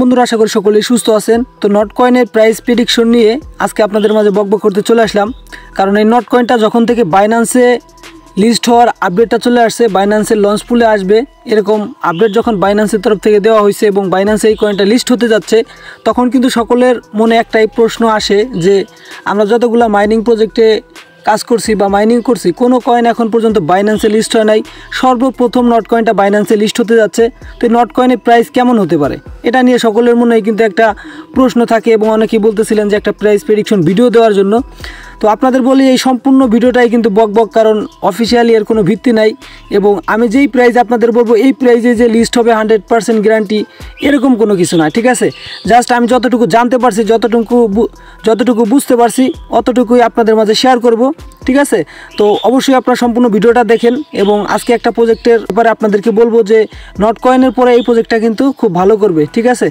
বন্ধুরা আশা করি সকলেই সুস্থ আছেন। তো নট কয়েনের প্রাইস প্রেডিকশন নিয়ে আজকে আপনাদের মাঝে বকবক করতে চলে আসলাম। কারণ এই নট কয়েনটা যখন থেকে বাইন্যান্সে লিস্ট হওয়ার আপডেটটা চলে আসছে, বাইন্যান্সের লঞ্চ পুলে আসবে এরকম আপডেট যখন বাইন্যান্সের তরফ থেকে দেওয়া হয়েছে এবং বাইন্যান্সে এই কয়েনটা লিস্ট হতে যাচ্ছে, তখন কিন্তু সকলের মনে একটাই প্রশ্ন আসে যে আমরা যতগুলো মাইনিং প্রজেক্টে কাজ করছি বা মাইনিং করছি, কোনো কয়েন এখন পর্যন্ত বাইন্যান্সে লিস্ট হয় নাই। সর্বপ্রথম নট কয়েনটা বাইন্যান্সে লিস্ট হতে যাচ্ছে, তো নট কয়েনের প্রাইস কেমন হতে পারে এটা নিয়ে সকলের মনে কিন্তু একটা প্রশ্ন থাকে এবং অনেকেই বলতেছিলেন যে একটা প্রাইস প্রেডিকশন ভিডিও দেওয়ার জন্য। তো আপনাদের বলি এই সম্পূর্ণ ভিডিওটাই কিন্তু বকবক, কারণ অফিসিয়ালি এর কোনো ভিত্তি নাই এবং আমি যেই প্রাইস আপনাদের বলবো এই প্রাইসে যে লিস্ট হবে 100% গ্যারান্টি এরকম কোনো কিছু না, ঠিক আছে। জাস্ট আমি যতটুকু জানতে পারছি, যতটুকু বুঝতে পারছি অতটুকুই আপনাদের মাঝে শেয়ার করব, ঠিক আছে। তো অবশ্যই আপনারা সম্পূর্ণ ভিডিওটা দেখেন এবং আজকে একটা প্রজেক্টের ব্যাপারে আপনাদেরকে বলবো যে নট কয়েনের পরে এই প্রজেক্টটা কিন্তু খুব ভালো করবে, ঠিক আছে।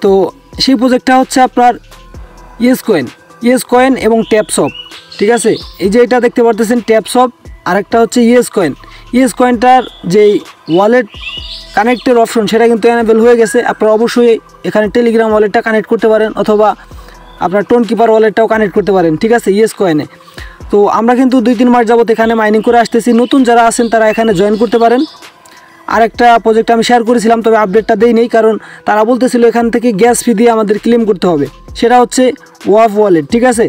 তো সেই প্রজেক্টটা হচ্ছে আপনার ইয়েস কয়েন এবং ট্যাপসপ, ঠিক আছে। এই যে এটা দেখতে পারতেছেন ট্যাপসপ, আর একটা হচ্ছে ইয়েস কয়েনটার যেই ওয়ালেট কানেক্টের অপশন সেটা কিন্তু এনেবল হয়ে গেছে। আপনারা অবশ্যই এখানে টেলিগ্রাম ওয়ালেটটা কানেক্ট করতে পারেন অথবা আপনার টোন কিপার ওয়ালেটটাও কানেক্ট করতে পারেন, ঠিক আছে, ইয়েস কয়েনে। তো আমরা কিন্তু 2-3 মাস যাবত এখানে মাইনিং করে আসতেছি, নতুন যারা আছেন তারা এখানে জয়েন করতে পারেন। আরেকটা প্রজেক্ট আমি শেয়ার করেছিলাম, তবে আপডেটটা দেই নেই, কারণ তারা বলতেছিল এখান থেকে গ্যাস ফি দিয়ে আমাদের ক্লেম করতে হবে, সেটা হচ্ছে ওয়াফ ওয়ালেট, ঠিক আছে,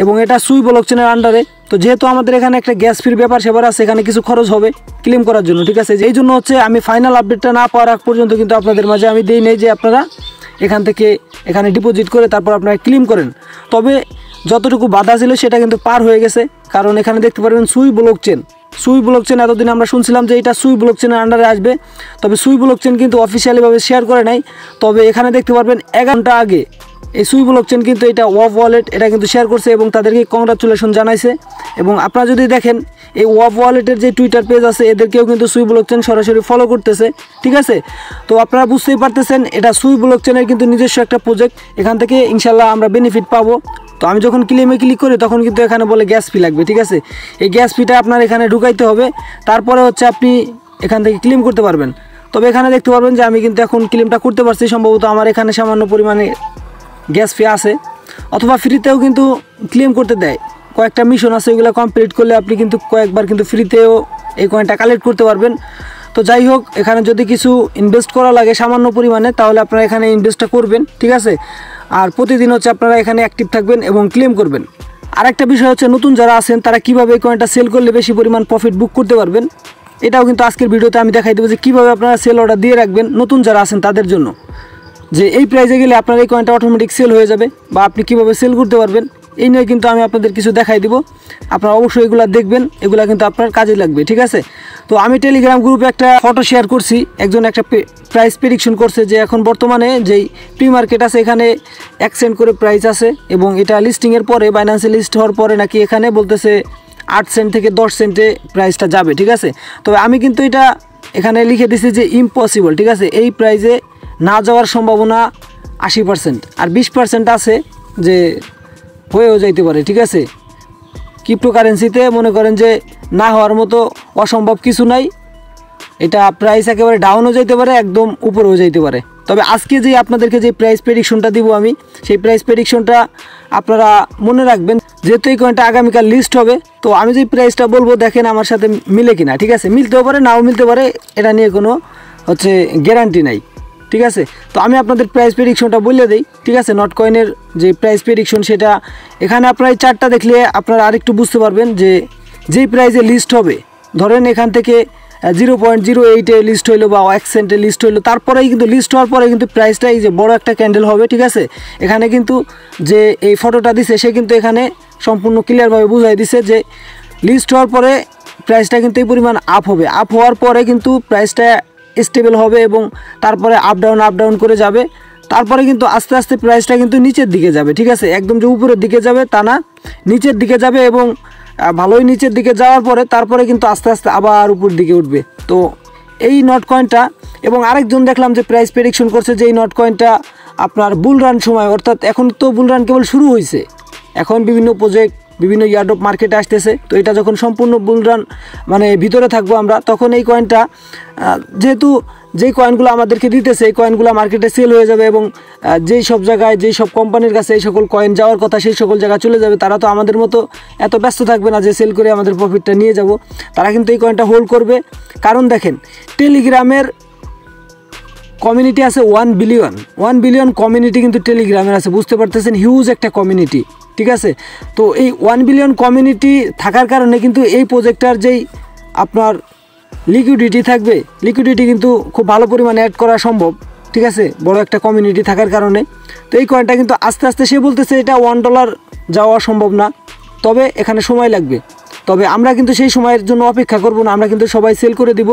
এবং এটা সুই ব্লকচেনের আন্ডারে। তো যেহেতু আমাদের এখানে একটা গ্যাস ফির ব্যাপার সেবার আছে, এখানে কিছু খরচ হবে ক্লেম করার জন্য, ঠিক আছে। এই জন্য হচ্ছে আমি ফাইনাল আপডেটটা না পাওয়ার আগ পর্যন্ত কিন্তু আপনাদের মাঝে আমি দেই নেই যে আপনারা এখান থেকে এখানে ডিপোজিট করে তারপর আপনারা ক্লেম করেন। তবে যতটুকু বাধা ছিল সেটা কিন্তু পার হয়ে গেছে, কারণ এখানে দেখতে পারবেন সুই ব্লকচেন এতদিন আমরা শুনছিলাম যে এটা সুই ব্লকচেনের আন্ডারে আসবে, তবে সুই ব্লকচেন কিন্তু অফিসিয়ালিভাবে শেয়ার করে নাই। তবে এখানে দেখতে পারবেন 1 ঘন্টা আগে এই সুই ব্লকচেন কিন্তু এটা ওয়াফ ওয়ালেট এটা কিন্তু শেয়ার করছে এবং তাদেরকে কংগ্রাচুলেশন জানাইছে। এবং আপনারা যদি দেখেন এই ওয়াফ ওয়ালেটের যে টুইটার পেজ আছে এদেরকেও কিন্তু সুই ব্লকচেন সরাসরি ফলো করতেছে, ঠিক আছে। তো আপনারা বুঝতেই পারতেছেন এটা সুই ব্লকচেনের কিন্তু নিজস্ব একটা প্রজেক্ট, এখান থেকে ইনশাল্লাহ আমরা বেনিফিট পাবো। তো আমি যখন ক্লেমে ক্লিক করি তখন কিন্তু এখানে বলে গ্যাস ফি লাগবে, ঠিক আছে। এই গ্যাস ফিটা আপনার এখানে ঢুকাইতে হবে, তারপরে হচ্ছে আপনি এখান থেকে ক্লেম করতে পারবেন। তবে এখানে দেখতে পারবেন যে আমি কিন্তু এখন ক্লেমটা করতে পারছি, সম্ভবত আমার এখানে সামান্য পরিমাণে গ্যাস ফি আছে, অথবা ফ্রিতেও কিন্তু ক্লেম করতে দেয়। কয়েকটা মিশন আছে, ওইগুলো কমপ্লিট করলে আপনি কিন্তু কয়েকবার কিন্তু ফ্রিতেও এই কয়েনটা কালেক্ট করতে পারবেন। তো যাই হোক, এখানে যদি কিছু ইনভেস্ট করা লাগে সামান্য পরিমাণে তাহলে আপনারা এখানে ইনভেস্টটা করবেন, ঠিক আছে। আর প্রতিদিন হচ্ছে আপনারা এখানে অ্যাক্টিভ থাকবেন এবং ক্লেম করবেন। আরেকটা বিষয় হচ্ছে নতুন যারা আছেন তারা কীভাবে এই কয়েনটা সেল করলে বেশি পরিমাণ প্রফিট বুক করতে পারবেন, এটাও কিন্তু আজকের ভিডিওতে আমি দেখাই দেবো যে কীভাবে আপনারা সেল অর্ডার দিয়ে রাখবেন নতুন যারা আছেন তাদের জন্য, যে এই প্রাইসে গেলে আপনার এই কয়েনটা অটোমেটিক সেল হয়ে যাবে বা আপনি কীভাবে সেল করতে পারবেন এই নিয়ে কিন্তু আমি আপনাদের কিছু দেখাই দিব। আপনারা অবশ্যই এগুলো দেখবেন, এগুলো কিন্তু আপনার কাজে লাগবে, ঠিক আছে। তো আমি টেলিগ্রাম গ্রুপে একটা ফটো শেয়ার করছি, একজন একটা প্রাইস প্রেডিকশন করছে যে এখন বর্তমানে যেই প্রি মার্কেট আছে এখানে 1 সেন্ট করে প্রাইস আছে এবং এটা লিস্টিংয়ের পরে বাইন্যান্সে লিস্ট হওয়ার পরে নাকি এখানে বলতেছে 8 সেন্ট থেকে 10 সেন্টে প্রাইসটা যাবে, ঠিক আছে। তবে আমি কিন্তু এটা এখানে লিখে দিছি যে ইম্পসিবল, ঠিক আছে। এই প্রাইসে না যাওয়ার সম্ভাবনা 80%, আর 20% আছে যে হয়েও যাইতে পারে, ঠিক আছে। ক্রিপ্টোকারেন্সিতে মনে করেন যে না হওয়ার মতো অসম্ভব কিছু নাই, এটা প্রাইস একেবারে ডাউনও যাইতে পারে একদম উপরেও যাইতে পারে। তবে আজকে যে আপনাদেরকে যে প্রাইস প্রেডিকশনটা দিব আমি, সেই প্রাইস প্রেডিকশনটা আপনারা মনে রাখবেন, যেহেতু এই কয়েনটা আগামীকাল লিস্ট হবে। তো আমি যে প্রাইসটা বলবো দেখেন আমার সাথে মিলে কিনা, ঠিক আছে। মিলতেও পারে নাও মিলতে পারে, এটা নিয়ে কোনো হচ্ছে গ্যারান্টি নাই, ঠিক আছে। তো আমি আপনাদের প্রাইস প্রেডিকশনটা বলে দিই, ঠিক আছে। নট কয়েনের যে প্রাইস প্রেডিকশন সেটা এখানে আপনারা এই চার্টটা দেখলে আপনারা আরেকটু বুঝতে পারবেন যে যেই প্রাইসে লিস্ট হবে, ধরেন এখান থেকে 0.08-এ লিস্ট হইলো বা 1 সেন্টে লিস্ট হইলো, তারপরেই কিন্তু লিস্ট হওয়ার পরে কিন্তু প্রাইসটা এই যে বড় একটা ক্যান্ডেল হবে, ঠিক আছে। এখানে কিন্তু যে এই ফটোটা দিছে সে কিন্তু এখানে সম্পূর্ণ ক্লিয়ারভাবে বুঝাই দিছে যে লিস্ট হওয়ার পরে প্রাইসটা কিন্তু এই পরিমাণ আপ হবে, আপ হওয়ার পরে কিন্তু প্রাইসটা স্টেবল হবে এবং তারপরে আপ ডাউন করে যাবে, তারপরে কিন্তু আস্তে আস্তে প্রাইসটা কিন্তু নিচের দিকে যাবে, ঠিক আছে। একদম যে উপরের দিকে যাবে তা না, নিচের দিকে যাবে এবং ভালোই নিচের দিকে যাওয়ার পরে তারপরে কিন্তু আস্তে আস্তে আবার উপর দিকে উঠবে। তো এই নট কয়েনটা, এবং আরেকজন দেখলাম যে প্রাইস প্রেডিকশন করছে যে এই নট কয়েনটা আপনার বুল রান সময়, অর্থাৎ এখন তো বুল রান কেবল শুরু হয়েছে, এখন বিভিন্ন প্রজেক্ট বিভিন্ন ইয়ারড্রপ মার্কেটে আসতেছে। তো এটা যখন সম্পূর্ণ বুল রান মানে ভিতরে থাকবো আমরা, তখন এই কয়েনটা যেহেতু যেই কয়েনগুলো আমাদেরকে দিতেছে এই কয়েনগুলো মার্কেটে সেল হয়ে যাবে এবং যেই সব জায়গায় যেই সব কোম্পানির কাছে এই সকল কয়েন যাওয়ার কথা সেই সকল জায়গায় চলে যাবে। তারা তো আমাদের মতো এত ব্যস্ত থাকবে না যে সেল করে আমাদের প্রফিটটা নিয়ে যাব। তারা কিন্তু এই কয়েনটা হোল্ড করবে। কারণ দেখেন, টেলিগ্রামের কমিউনিটি আছে 1 বিলিয়ন কমিউনিটি কিন্তু টেলিগ্রামের আছে, বুঝতে পারতেছেন, হিউজ একটা কমিউনিটি। ঠিক আছে, তো এই 1 বিলিয়ন কমিউনিটি থাকার কারণে কিন্তু এই প্রজেক্টটার যেই আপনার লিকুইডিটি থাকবে, লিকুইডিটি কিন্তু খুব ভালো পরিমাণে অ্যাড করা সম্ভব। ঠিক আছে, বড় একটা কমিউনিটি থাকার কারণে। তো এই কয়েনটা কিন্তু আস্তে আস্তে, সে বলতেছে এটা $1 যাওয়া সম্ভব না, তবে এখানে সময় লাগবে। তবে আমরা কিন্তু সেই সময়ের জন্য অপেক্ষা করব না, আমরা কিন্তু সবাই সেল করে দিব।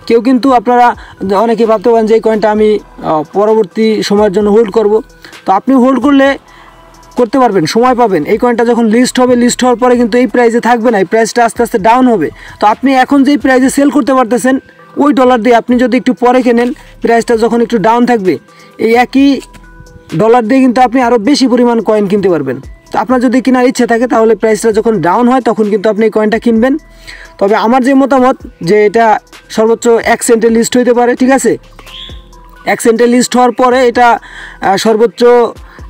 কেউ কিন্তু, আপনারা অনেকে ভাবতে পারেন যে এই কয়েনটা আমি পরবর্তী সময়ের জন্য হোল্ড করব। তো আপনি হোল্ড করতে পারবেন, সময় পাবেন। এই কয়েনটা যখন লিস্ট হবে, লিস্ট হওয়ার পরে কিন্তু এই প্রাইসে থাকবে না, এই প্রাইসটা আস্তে আস্তে ডাউন হবে। তো আপনি এখন যেই প্রাইসে সেল করতে পারতেছেন ওই ডলার দিয়ে আপনি যদি একটু পরে কেনেন, প্রাইসটা যখন একটু ডাউন থাকবে, এই একই ডলার দিয়ে কিন্তু আপনি আরও বেশি পরিমাণ কয়েন কিনতে পারবেন। তো আপনার যদি কেনার ইচ্ছে থাকে তাহলে প্রাইসটা যখন ডাউন হয় তখন কিন্তু আপনি এই কয়েনটা কিনবেন। তবে আমার যে মতামত, যে এটা সর্বোচ্চ 1 সেন্টে লিস্ট হইতে পারে। ঠিক আছে, 1 সেন্টে লিস্ট হওয়ার পরে এটা সর্বোচ্চ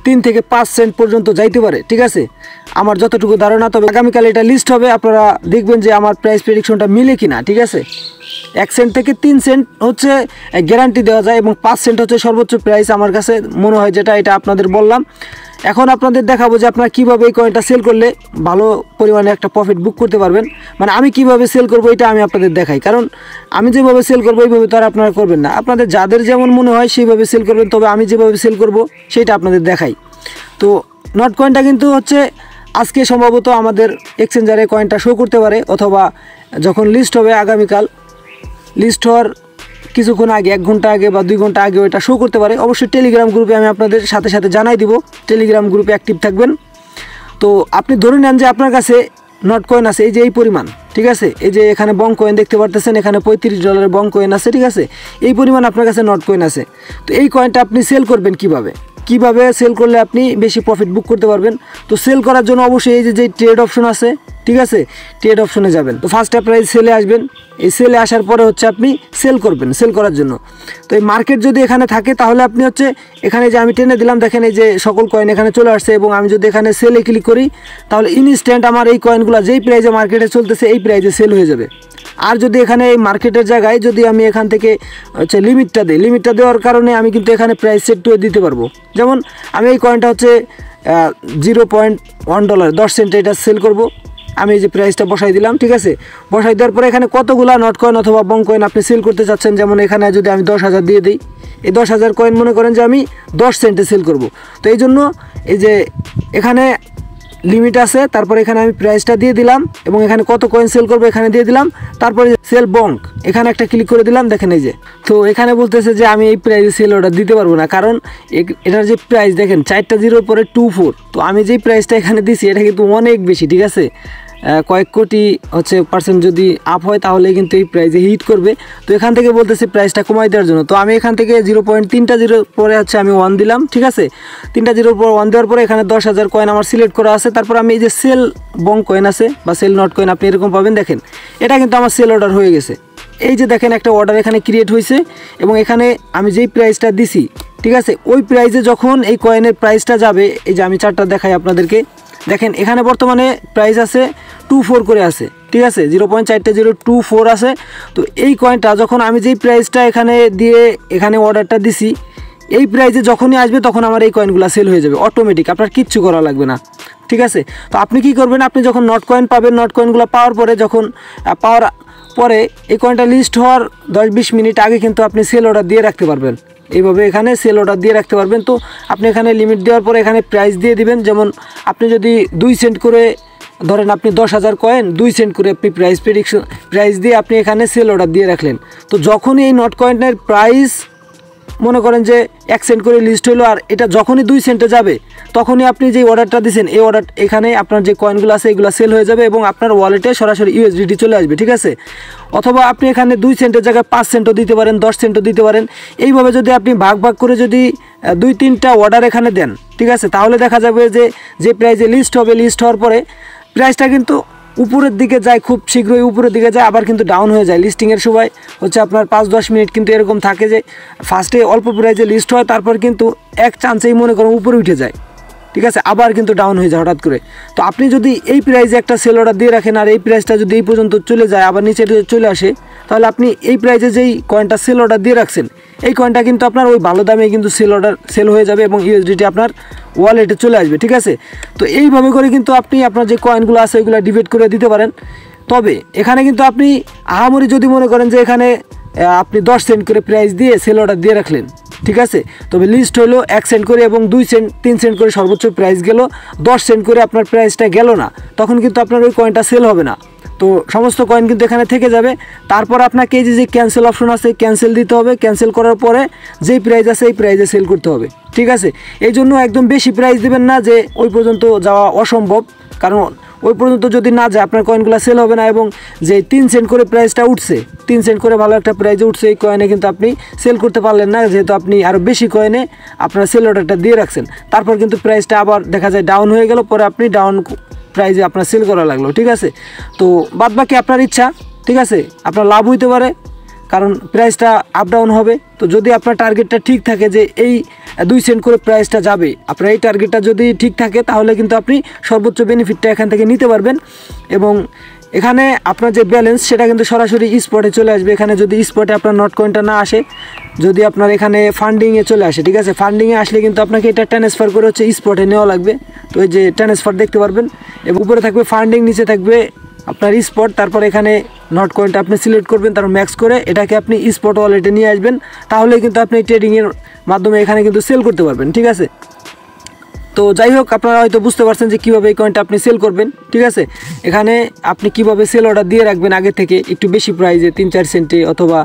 3 থেকে 5 সেন্ট পর্যন্ত যাইতে পারে। ঠিক আছে, আমার যতটুকু ধারণা। তবে আগামীকাল এটা লিস্ট হবে, আপনারা দেখবেন যে আমার প্রাইস প্রেডিকশনটা মিলে কিনা। ঠিক আছে, 1 সেন্ট থেকে 3 সেন্ট হচ্ছে গ্যারান্টি দেওয়া যায় এবং 5 সেন্ট হচ্ছে সর্বোচ্চ প্রাইস আমার কাছে মনে হয়, যেটা এটা আপনাদের বললাম। এখন আপনাদের দেখাবো যে আপনারা কীভাবে এই কয়েনটা সেল করলে ভালো পরিমাণে একটা প্রফিট বুক করতে পারবেন। মানে আমি কিভাবে সেল করবো এটা আমি আপনাদের দেখাই, কারণ আমি যেভাবে সেল করবো এইভাবে তো আর আপনারা করবেন না। আপনাদের যাদের যেমন মনে হয় সেইভাবে সেল করবেন, তবে আমি যেভাবে সেল করবো সেটা আপনাদের দেখাই। তো নট কয়েনটা কিন্তু হচ্ছে আজকে সম্ভবত আমাদের এক্সচেঞ্জারে কয়েনটা শো করতে পারে, অথবা যখন লিস্ট হবে আগামীকাল, লিস্ট হওয়ার কিছুক্ষণ আগে, 1 ঘন্টা আগে বা 2 ঘন্টা আগে ওইটা শো করতে পারে। অবশ্যই টেলিগ্রাম গ্রুপে আমি আপনাদের সাথে সাথে জানাই দিব, টেলিগ্রাম গ্রুপে অ্যাক্টিভ থাকবেন। তো আপনি ধরে নেন যে আপনার কাছে নট কয়েন আছে এই যে এই পরিমাণ। ঠিক আছে, এই যে এখানে বং কয়েন দেখতে পারতেছেন, এখানে $35 বং কয়েন আছে। ঠিক আছে, এই পরিমাণ আপনার কাছে নট কয়েন আছে। তো এই কয়েনটা আপনি সেল করবেন কিভাবে সেল করলে আপনি বেশি প্রফিট বুক করতে পারবেন? তো সেল করার জন্য অবশ্যই এই যে ট্রেড অপশন আছে, ঠিক আছে, ট্রেড অপশনে যাবেন। তো ফার্স্ট প্রাইস সেলে আসবেন, এই সেলে আসার পরে হচ্ছে আপনি সেল করবেন, সেল করার জন্য। তো এই মার্কেট যদি এখানে থাকে তাহলে আপনি হচ্ছে এখানে যে আমি টেনে দিলাম, দেখেন এই যে সকল কয়েন এখানে চলে আসছে, এবং আমি যদি এখানে সেলে ক্লিক করি তাহলে ইনস্ট্যান্ট আমার এই কয়েনগুলো যেই প্রাইসে মার্কেটে চলতেছে এই প্রাইসে সেল হয়ে যাবে। আর যদি এখানে এই মার্কেটের জায়গায় যদি আমি এখান থেকে হচ্ছে লিমিটটা দেওয়ার কারণে আমি কিন্তু এখানে প্রাইস সেট করে দিতে পারবো। যেমন আমি এই কয়েনটা হচ্ছে $0.1 10 সেন্টে এটা সেল করব। আমি এই যে প্রাইসটা বসাই দিলাম। ঠিক আছে, বসাই দেওয়ার পরে এখানে কতগুলা নট কয়েন অথবা বং কয়েন আপনি সেল করতে চাচ্ছেন, যেমন এখানে যদি আমি 10,000 দিয়ে দিই, এই 10,000 কয়েন মনে করেন যে আমি 10 সেন্টে সেল করব। তো এই জন্য এই যে এখানে লিমিট আছে, তারপরে এখানে আমি প্রাইসটা দিয়ে দিলাম এবং এখানে কত কয়েন সেল করবো এখানে দিয়ে দিলাম। তারপরে সেল বঙ্ক এখানে একটা ক্লিক করে দিলাম, দেখেন এই যে। তো এখানে বলতেছে যে আমি এই প্রাইসে সেল অর্ডার দিতে পারবো না, কারণ এটার যে প্রাইস দেখেন 4টা জিরোর পরে 24। তো আমি যেই প্রাইসটা এখানে দিছি এটা কিন্তু অনেক বেশি। ঠিক আছে, কয়েক কোটি হচ্ছে পার্সেন্ট যদি আপ হয় তাহলে কিন্তু এই প্রাইসে হিট করবে। তো এখান থেকে বলতেছে প্রাইসটা কমাই দেওয়ার জন্য। তো আমি এখান থেকে 0.3টা জিরো পরে হচ্ছে আমি 1 দিলাম। ঠিক আছে, 3টা জিরোর পর 1 দেওয়ার পরে এখানে 10,000 কয়েন আমার সিলেক্ট করা আছে। তারপর আমি এই যে সেল বং কয়েন আছে বা সেল নট কয়েন আপনি এরকম পাবেন, দেখেন এটা কিন্তু আমার সেল অর্ডার হয়ে গেছে। এই যে দেখেন একটা অর্ডার এখানে ক্রিয়েট হয়েছে এবং এখানে আমি যেই প্রাইসটা দিছি, ঠিক আছে, ওই প্রাইসে যখন এই কয়েনের প্রাইসটা যাবে, এই যে আমি চার্টটা দেখাই আপনাদেরকে, দেখেন এখানে বর্তমানে প্রাইস আছে 24 করে আছে। ঠিক আছে, 0.4024 আছে। তো এই কয়েনটা যখন আমি যেই প্রাইসটা এখানে দিয়ে এখানে অর্ডারটা দিছি, এই প্রাইসে যখনই আসবে তখন আমার এই কয়েনগুলো সেল হয়ে যাবে অটোমেটিক, আপনার কিচ্ছু করা লাগবে না। ঠিক আছে, তো আপনি কি করবেন, আপনি যখন নট কয়েন পাবেন, নট কয়েনগুলো পাওয়ার পরে যখন পাওয়ার পরে এই কয়েনটা লিস্ট হওয়ার 10-20 মিনিট আগে কিন্তু আপনি সেল অর্ডার দিয়ে রাখতে পারবেন। এইভাবে এখানে সেল অর্ডার দিয়ে রাখতে পারবেন। তো আপনি এখানে লিমিট দেওয়ার পরে এখানে প্রাইস দিয়ে দিবেন। যেমন আপনি যদি 2 সেন্ট করে ধরেন, আপনি 10,000 কয়েন 2 সেন্ট করে আপনি প্রাইস দিয়ে আপনি এখানে সেল অর্ডার দিয়ে রাখলেন। তো যখনই এই নট কয়েনের প্রাইস মনে করেন যে 1 সেন্ট করে লিস্ট হলো, আর এটা যখনই 2 সেন্টে যাবে তখনই আপনি যে অর্ডারটা দিয়েছেন এই অর্ডার এখানে আপনার যে কয়েনগুলো আছে এগুলো সেল হয়ে যাবে এবং আপনার ওয়ালেটে সরাসরি ইউএসডিটি চলে আসবে। ঠিক আছে, অথবা আপনি এখানে 2 সেন্টের জায়গায় 5 সেন্টও দিতে পারেন, 10 সেন্টও দিতে পারেন। এইভাবে যদি আপনি ভাগ করে যদি 2-3টা অর্ডার এখানে দেন, ঠিক আছে, তাহলে দেখা যাবে যে প্রাইসে লিস্ট হবে, লিস্ট হওয়ার পরে প্রাইসটা কিন্তু উপরের দিকে যায়, খুব শীঘ্রই উপরের দিকে যায়, আবার কিন্তু ডাউন হয়ে যায়। লিস্টিংয়ের সময় হচ্ছে আপনার 5-10 মিনিট কিন্তু এরকম থাকে যে ফার্স্টে অল্প প্রাইজে লিস্ট হয়, তারপর কিন্তু এক চান্সেই মনে করুন উপরে উঠে যায়, ঠিক আছে, আবার কিন্তু ডাউন হয়ে যায় হঠাৎ করে। তো আপনি যদি এই প্রাইজে একটা সেল অর্ডার দিয়ে রাখেন আর এই প্রাইসটা যদি এই পর্যন্ত চলে যায়, আবার নিচে চলে আসে, তাহলে আপনি এই প্রাইজে যেই কয়েনটা সেল অর্ডার দিয়ে রাখছেন এই কয়েনটা কিন্তু আপনার ওই ভালো দামে কিন্তু সেল হয়ে যাবে এবং ইউএসডিটি আপনার ওয়ালেটে চলে আসবে, ঠিক আছে। তো এইভাবে করে কিন্তু আপনি আপনার যে কয়েনগুলো আছে ওইগুলো ডিবেট করে দিতে পারেন। তবে এখানে কিন্তু আপনি আহামরি যদি মনে করেন যে এখানে আপনি 10 সেন্ট করে প্রাইস দিয়ে সেল অর্ডার দিয়ে রাখলেন, ঠিক আছে, তবে লিস্ট হলো 1 সেন্ট করে এবং 2 সেন্ট 3 সেন্ট করে সর্বোচ্চ প্রাইস গেল, 10 সেন্ট করে আপনার প্রাইসটা গেল না, তখন কিন্তু আপনার ওই কয়েনটা সেল হবে না। তো সমস্ত কয়েন কিন্তু এখানে থেকে যাবে। তারপর আপনাকে এই যে ক্যান্সেল অপশন আছে, ক্যান্সেল দিতে হবে। ক্যান্সেল করার পরে যেই প্রাইস আছে এই প্রাইসে সেল করতে হবে, ঠিক আছে। এই জন্য একদম বেশি প্রাইস দেবেন না, যে ওই পর্যন্ত যাওয়া অসম্ভব, কারণ ওই পর্যন্ত যদি না যায় আপনার কয়েনগুলো সেল হবে না। এবং যে 3 সেন্ট করে প্রাইসটা উঠছে, 3 সেন্ট করে ভালো একটা প্রাইসে উঠছে, এই কয়েনে কিন্তু আপনি সেল করতে পারলেন না, যেহেতু আপনি আরও বেশি কয়েনে আপনার সেল অর্ডারটা দিয়ে রাখছেন। তারপর কিন্তু প্রাইসটা আবার দেখা যায় ডাউন হয়ে গেল, পরে আপনি ডাউন প্রাইসে আপনার সেল করা লাগলো, ঠিক আছে। তো বাদ বাকি আপনার ইচ্ছা, ঠিক আছে, আপনার লাভ হইতে পারে কারণ প্রাইসটা আপ ডাউন হবে। তো যদি আপনার টার্গেটটা ঠিক থাকে যে এই 2 সেন্ট করে প্রাইসটা যাবে, আপনার এই টার্গেটটা যদি ঠিক থাকে তাহলে কিন্তু আপনি সর্বোচ্চ বেনিফিটটা এখান থেকে নিতে পারবেন। এবং এখানে আপনার যে ব্যালেন্স সেটা কিন্তু সরাসরি স্পটে চলে আসবে। এখানে যদি স্পটে আপনার নট কয়েনটা না আসে, যদি আপনার এখানে ফান্ডিংয়ে চলে আসে, ঠিক আছে, ফান্ডিংয়ে আসলে কিন্তু আপনাকে এটা ট্রান্সফার করে হচ্ছে স্পটে নেওয়া লাগবে। তো এই যে ট্রান্সফার দেখতে পারবেন, এবং উপরে থাকবে ফান্ডিং, নিচে থাকবে আপনার স্পট, তারপর এখানে নট কয়েনটা আপনি সিলেক্ট করবেন, তারপর ম্যাক্স করে এটাকে আপনি স্পট ওয়ালেটে নিয়ে আসবেন, তাহলে কিন্তু আপনি ট্রেডিংয়ের মাধ্যমে এখানে কিন্তু সেল করতে পারবেন, ঠিক আছে। তো যাই হোক, আপনারা হয়তো বুঝতে পারছেন যে কীভাবে এই কয়েনটা আপনি সেল করবেন, ঠিক আছে। এখানে আপনি কিভাবে সেল অর্ডার দিয়ে রাখবেন আগে থেকে একটু বেশি প্রাইসে 3-4 সেন্টে অথবা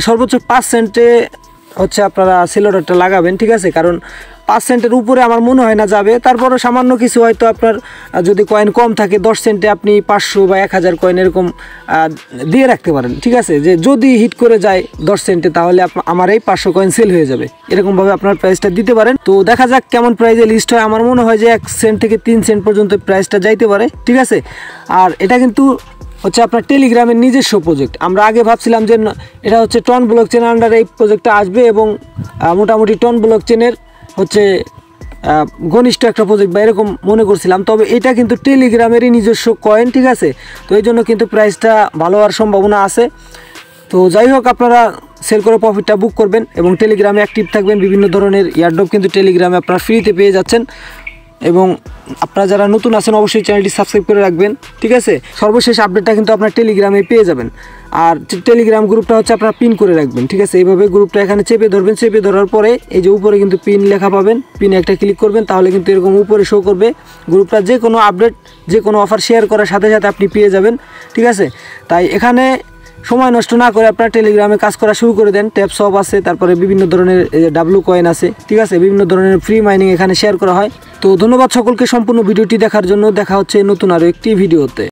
সর্বোচ্চ 5 সেন্টে হচ্ছে আপনারা সেল অর্ডারটা লাগাবেন, ঠিক আছে। কারণ 5 সেন্টের উপরে আমার মনে হয় না যাবে, তারপরও সামান্য কিছু হয়তো আপনার যদি কয়েন কম থাকে 10 সেন্টে আপনি 500 বা 1000 কয়েন এরকম দিয়ে রাখতে পারেন, ঠিক আছে। যে যদি হিট করে যায় 10 সেন্টে তাহলে আমার এই 500 কয়েন সেল হয়ে যাবে, এরকমভাবে আপনার প্রাইসটা দিতে পারেন। তো দেখা যাক কেমন প্রাইসে লিস্ট হয়। আমার মনে হয় যে 1 সেন্ট থেকে 3 সেন্ট পর্যন্ত প্রাইসটা যাইতে পারে, ঠিক আছে। আর এটা কিন্তু হচ্ছে আপনার টেলিগ্রামের নিজস্ব প্রজেক্ট। আমরা আগে ভাবছিলাম যে এটা হচ্ছে টন ব্লক চেন আন্ডারে এই প্রজেক্টটা আসবে এবং মোটামুটি টন ব্লক চেনের হচ্ছে ঘনিষ্ঠ একটা প্রজেক্ট বা এরকম মনে করছিলাম, তবে এটা কিন্তু টেলিগ্রামেরই নিজস্ব কয়েন, ঠিক আছে। তো এই জন্য কিন্তু প্রাইসটা ভালো হওয়ার সম্ভাবনা আছে। তো যাই হোক, আপনারা সেল করে প্রফিটটা বুক করবেন এবং টেলিগ্রামে অ্যাক্টিভ থাকবেন। বিভিন্ন ধরনের এয়ারড্রপ কিন্তু টেলিগ্রামে আপনারা ফ্রিতে পেয়ে যাচ্ছেন। এবং আপনারা যারা নতুন আছেন অবশ্যই চ্যানেলটি সাবস্ক্রাইব করে রাখবেন, ঠিক আছে। সর্বশেষ আপডেটটা কিন্তু আপনার টেলিগ্রামে পেয়ে যাবেন। আর টেলিগ্রাম গ্রুপটা হচ্ছে আপনারা পিন করে রাখবেন, ঠিক আছে। এইভাবে গ্রুপটা এখানে চেপে ধরবেন, চেপে ধরার পরে এই যে উপরে কিন্তু পিন লেখা পাবেন, পিনে একটা ক্লিক করবেন, তাহলে কিন্তু এরকম উপরে শো করবে গ্রুপটা। যে কোনো আপডেট, যে কোনো অফার শেয়ার করার সাথে সাথে আপনি পেয়ে যাবেন, ঠিক আছে। তাই এখানে সময় নষ্ট না করে আপনার টেলিগ্রামে কাজ করা শুরু করে দেন। ট্যাপ সব আছে, তারপরে বিভিন্ন ধরনের ডাব্লু কয়েন আছে, ঠিক আছে, বিভিন্ন ধরনের ফ্রি মাইনিং এখানে শেয়ার করা হয়। তো ধন্যবাদ সকলকে সম্পূর্ণ ভিডিওটি দেখার জন্য। দেখা হচ্ছে নতুন আরও একটি ভিডিওতে।